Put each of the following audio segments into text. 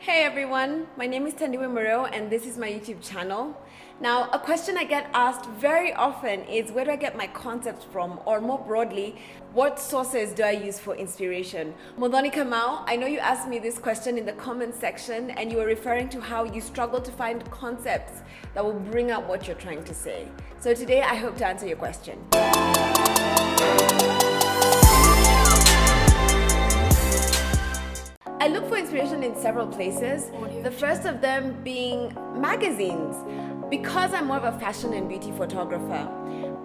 Hey everyone, my name is Thandiwe Muriu and this is my YouTube channel. Now, a question I get asked very often is where do I get my concepts from, or more broadly, what sources do I use for inspiration? Modonika Mao, I know you asked me this question in the comment section and you were referring to how you struggle to find concepts that will bring out what you're trying to say. So today I hope to answer your question. I look for inspiration in several places, the first of them being magazines. Because I'm more of a fashion and beauty photographer,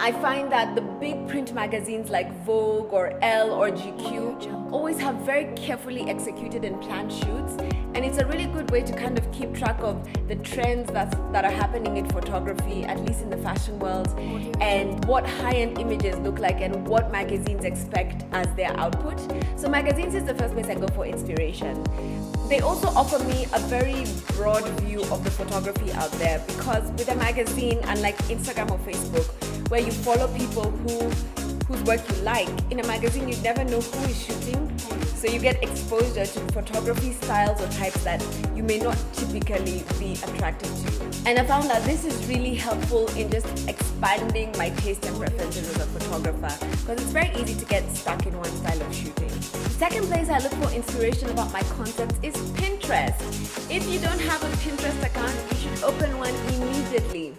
I find that the big print magazines like Vogue or Elle or GQ always have very carefully executed and planned shoots, and it's a really good way to kind of keep track of the trends that are happening in photography, at least in the fashion world, and what high-end images look like and what magazines expect as their output. So magazines is the first place I go for inspiration. They also offer me a very broad view of the photography out there, because with a magazine, unlike Instagram or Facebook, where you follow people whose work you like, in a magazine you never know who is shooting, so you get exposure to photography styles or types that you may not typically be attracted to. And I found that this is really helpful in just expanding my taste and preferences as a photographer, because it's very easy to get stuck in one style of shooting. The second place I look for inspiration about my concepts is Pinterest. If you don't have a Pinterest account, you should open one immediately,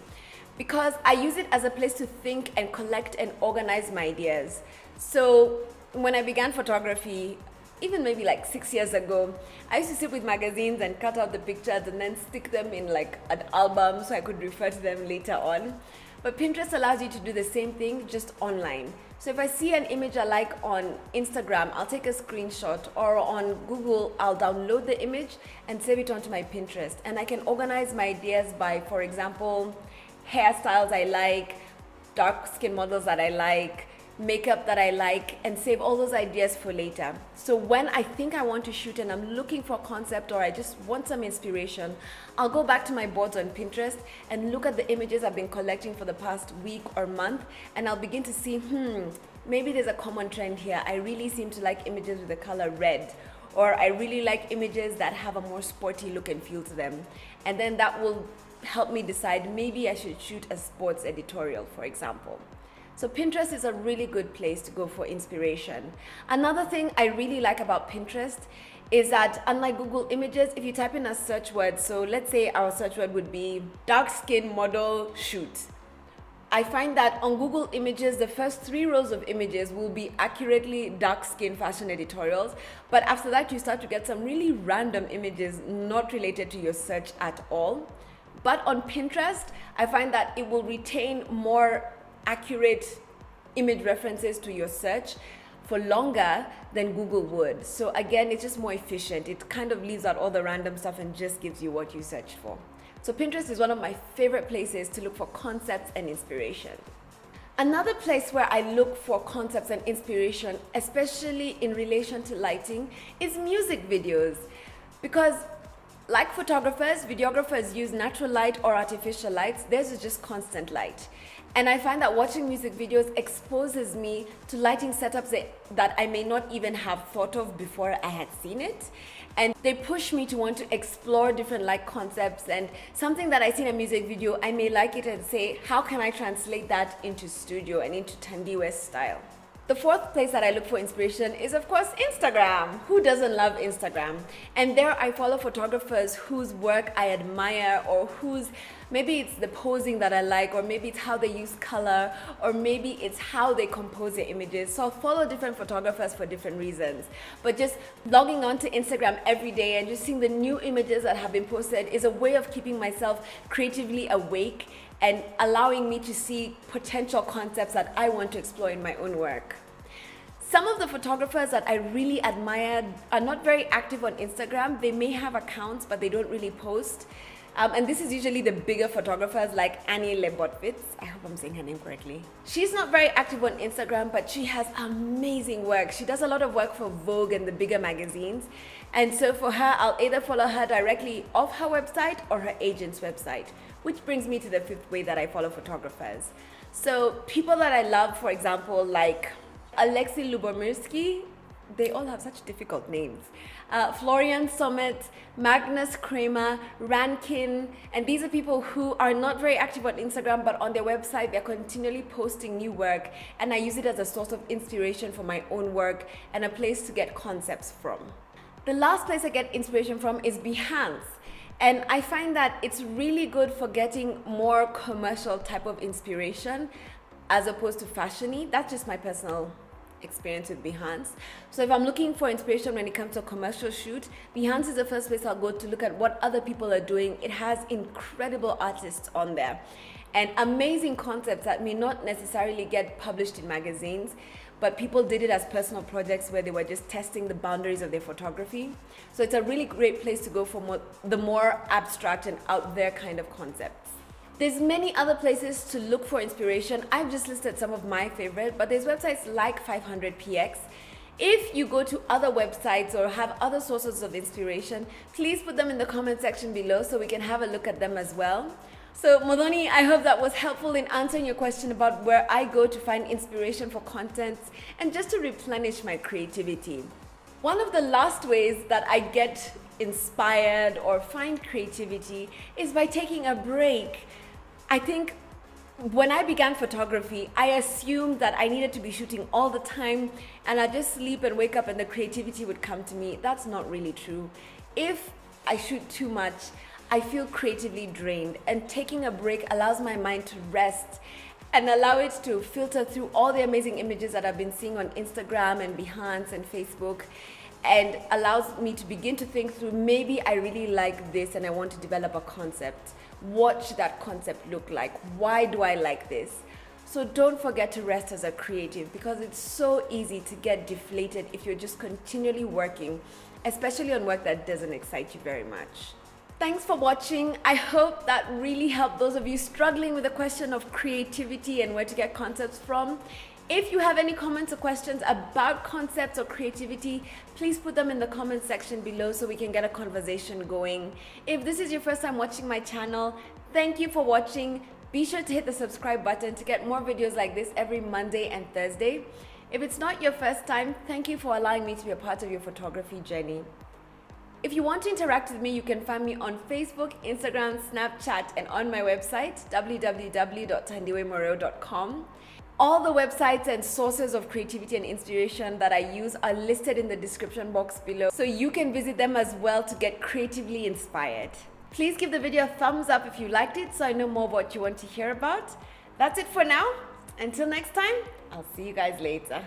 because I use it as a place to think and collect and organize my ideas. So when I began photography, even maybe like 6 years ago, I used to sit with magazines and cut out the pictures and then stick them in like an album so I could refer to them later on. But Pinterest allows you to do the same thing, just online. So if I see an image I like on Instagram, I'll take a screenshot, or on Google, I'll download the image and save it onto my Pinterest. And I can organize my ideas by, for example, hairstyles I like, dark skin models that I like, makeup that I like, and save all those ideas for later. So when I think I want to shoot and I'm looking for a concept, or I just want some inspiration, I'll go back to my boards on Pinterest and look at the images I've been collecting for the past week or month, and I'll begin to see, maybe there's a common trend here. I really seem to like images with the color red, or I really like images that have a more sporty look and feel to them. And then that will help me decide maybe I should shoot a sports editorial, for example. So Pinterest is a really good place to go for inspiration. Another thing I really like about Pinterest is that, unlike Google Images, if you type in a search word, so let's say our search word would be dark skin model shoot. I find that on Google Images, the first 3 rows of images will be accurately dark skin fashion editorials, but after that you start to get some really random images not related to your search at all. But on Pinterest, I find that it will retain more accurate image references to your search for longer than Google would. So again, it's just more efficient. It kind of leaves out all the random stuff and just gives you what you searched for. So Pinterest is one of my favorite places to look for concepts and inspiration. Another place where I look for concepts and inspiration, especially in relation to lighting, is music videos. Because like photographers, videographers use natural light or artificial lights. Theirs is just constant light. And I find that watching music videos exposes me to lighting setups that I may not even have thought of before I had seen it. And they push me to want to explore different light concepts, and something that I see in a music video, I may like it and say, how can I translate that into studio and into Thandiwe's style? The fourth place that I look for inspiration is, of course, Instagram. Who doesn't love Instagram? And there I follow photographers whose work I admire, or whose, maybe it's the posing that I like, or maybe it's how they use color, or maybe it's how they compose their images. So I'll follow different photographers for different reasons. But just logging onto Instagram every day and just seeing the new images that have been posted is a way of keeping myself creatively awake and allowing me to see potential concepts that I want to explore in my own work. Some of the photographers that I really admire are not very active on Instagram. They may have accounts, but they don't really post. And this is usually the bigger photographers like Annie Lebotwitz. I hope I'm saying her name correctly. She's not very active on Instagram, but she has amazing work. She does a lot of work for Vogue and the bigger magazines. And so for her, I'll either follow her directly off her website or her agent's website, which brings me to the fifth way that I follow photographers. So people that I love, for example, like Alexei Lubomirsky, they all have such difficult names. Florian Summit, Magnus Kramer, Rankin, and these are people who are not very active on Instagram, but on their website they're continually posting new work, and I use it as a source of inspiration for my own work and a place to get concepts from. The last place I get inspiration from is Behance. And I find that it's really good for getting more commercial type of inspiration as opposed to fashiony. That's just my personal experience with Behance. So if I'm looking for inspiration when it comes to a commercial shoot, Behance is the first place I'll go to look at what other people are doing. It has incredible artists on there and amazing concepts that may not necessarily get published in magazines, but people did it as personal projects where they were just testing the boundaries of their photography. So it's a really great place to go for the more abstract and out there kind of concepts. There's many other places to look for inspiration. I've just listed some of my favorite, but there's websites like 500px. If you go to other websites or have other sources of inspiration, please put them in the comment section below so we can have a look at them as well. So Modoni, I hope that was helpful in answering your question about where I go to find inspiration for content and just to replenish my creativity. One of the last ways that I get inspired or find creativity is by taking a break. I think when I began photography, I assumed that I needed to be shooting all the time and I'd just sleep and wake up and the creativity would come to me. That's not really true. If I shoot too much, I feel creatively drained, and taking a break allows my mind to rest and allow it to filter through all the amazing images that I've been seeing on Instagram and Behance and Facebook, and allows me to begin to think through, maybe I really like this and I want to develop a concept. What should that concept look like? Why do I like this? So don't forget to rest as a creative, because it's so easy to get deflated if you're just continually working, especially on work that doesn't excite you very much. Thanks for watching. I hope that really helped those of you struggling with the question of creativity and where to get concepts from. If you have any comments or questions about concepts or creativity, please put them in the comment section below so we can get a conversation going. If this is your first time watching my channel, thank you for watching. Be sure to hit the subscribe button to get more videos like this every Monday and Thursday. If it's not your first time, thank you for allowing me to be a part of your photography journey. If you want to interact with me, you can find me on Facebook, Instagram, Snapchat, and on my website, www.thandiwemuriu.com. All the websites and sources of creativity and inspiration that I use are listed in the description box below, so you can visit them as well to get creatively inspired. Please give the video a thumbs up if you liked it so I know more what you want to hear about. That's it for now. Until next time, I'll see you guys later.